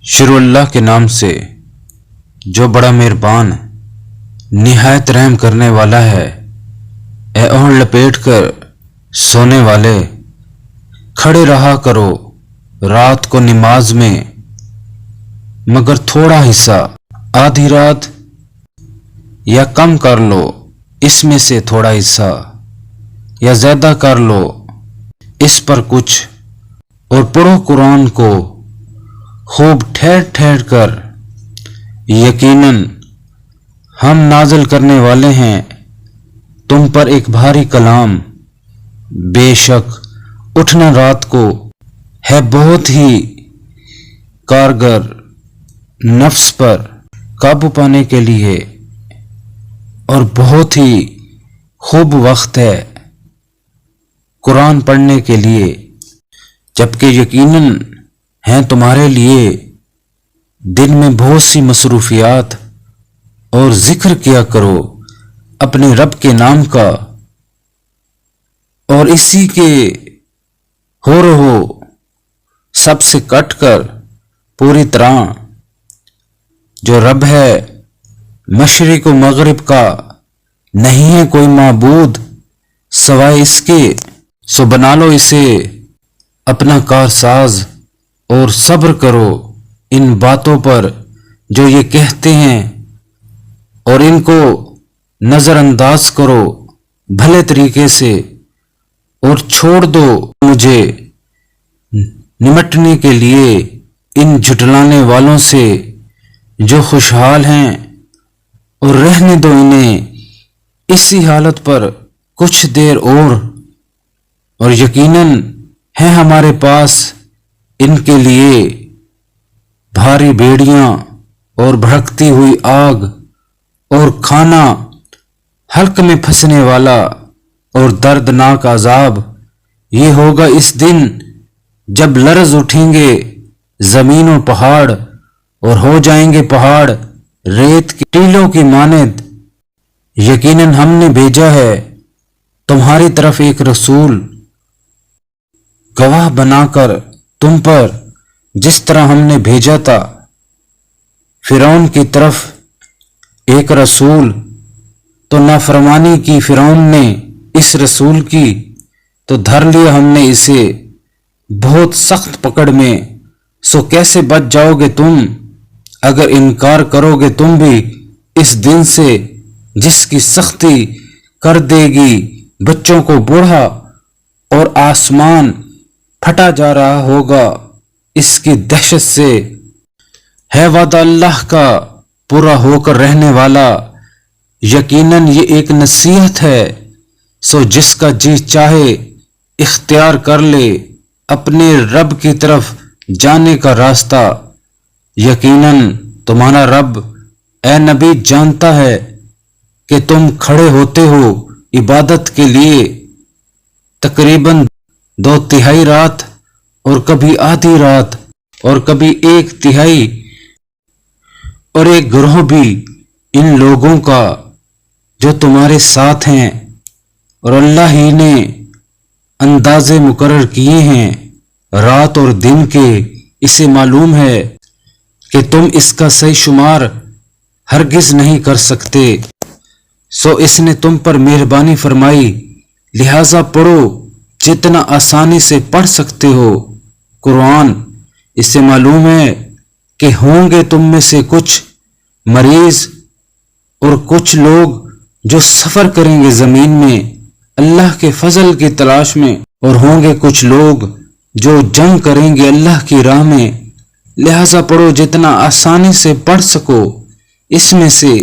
शुरू अल्लाह के नाम से जो बड़ा मेहरबान निहायत रहम करने वाला है। ए ओढ़ लपेट कर सोने वाले, खड़े रहा करो रात को नमाज में, मगर थोड़ा हिस्सा आधी रात या कम कर लो इसमें से थोड़ा हिस्सा, या ज्यादा कर लो इस पर कुछ, और पढ़ो कुरान को खूब ठहर ठहर कर। यकीनन हम नाज़िल करने वाले हैं तुम पर एक भारी कलाम। बेशक उठना रात को है बहुत ही कारगर नफ्स पर काबू पाने के लिए, और बहुत ही खूब वक्त है कुरान पढ़ने के लिए। जबकि यकीनन हैं तुम्हारे लिए दिन में बहुत सी मसरूफियात, और जिक्र किया करो अपने रब के नाम का, और इसी के हो रहो सबसे कट कर पूरी तरह। जो रब है मशरिक व मगरिब का, नहीं है कोई माबूद सवाए इसके, सो बना लो इसे अपना कारसाज, और सब्र करो इन बातों पर जो ये कहते हैं, और इनको नजरअंदाज करो भले तरीके से, और छोड़ दो मुझे निमटने के लिए इन झुटलाने वालों से जो खुशहाल हैं, और रहने दो इन्हें इसी हालत पर कुछ देर और यकीनन है हमारे पास इनके लिए भारी बेड़ियां और भड़कती हुई आग, और खाना हल्क में फंसने वाला और दर्दनाक अजाब। ये होगा इस दिन जब लरज उठेंगे जमीन और पहाड़, और हो जाएंगे पहाड़ रेत की टीलों की मानद। यकीनन हमने भेजा है तुम्हारी तरफ एक रसूल, गवाह बनाकर तुम पर जिस तरह हमने भेजा था फिरौन की तरफ एक रसूल। तो नाफरमानी की फिरौन ने इस रसूल की, तो धर लिया हमने इसे बहुत सख्त पकड़ में। सो कैसे बच जाओगे तुम अगर इनकार करोगे तुम भी इस दिन से, जिसकी सख्ती कर देगी बच्चों को बूढ़ा, और आसमान फटा जा रहा होगा इसकी दहशत से। है वादा अल्लाह का पूरा होकर रहने वाला, यकीनन ये एक नसीहत है। सो जिसका जी चाहे इख्तियार कर ले अपने रब की तरफ जाने का रास्ता। यकीनन तुम्हारा रब ए नबी जानता है कि तुम खड़े होते हो इबादत के लिए तकरीबन 2/3 रात, और कभी आधी रात, और कभी 1/3, और एक ग्रोह भी इन लोगों का जो तुम्हारे साथ हैं, और अल्लाह ही ने अंदाजे मुकर्रर किए हैं रात और दिन के। इसे मालूम है कि तुम इसका सही शुमार हरगिज नहीं कर सकते। सो इसने तुम पर मेहरबानी फरमाई, लिहाजा पढ़ो जितना आसानी से पढ़ सकते हो कुरान। इससे मालूम है कि होंगे तुम में से कुछ मरीज, और कुछ लोग जो सफर करेंगे जमीन में अल्लाह के फजल की तलाश में, और होंगे कुछ लोग जो जंग करेंगे अल्लाह की राह में। लिहाजा पढ़ो जितना आसानी से पढ़ सको इसमें से,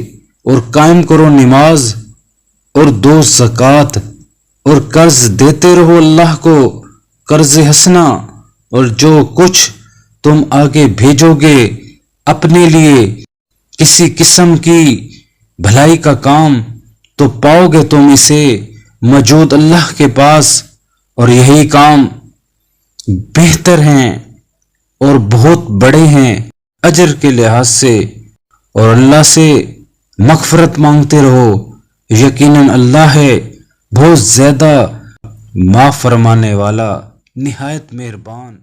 और कायम करो नमाज, और दो ज़कात, और कर्ज देते रहो अल्लाह को कर्ज हसना। और जो कुछ तुम आगे भेजोगे अपने लिए किसी किस्म की भलाई का काम, तो पाओगे तुम इसे मौजूद अल्लाह के पास। और यही काम बेहतर हैं और बहुत बड़े हैं अजर के लिहाज से। और अल्लाह से मग़फ़िरत मांगते रहो, यकीनन अल्लाह है बहुत ज्यादा माफ फरमाने वाला निहायत मेहरबान।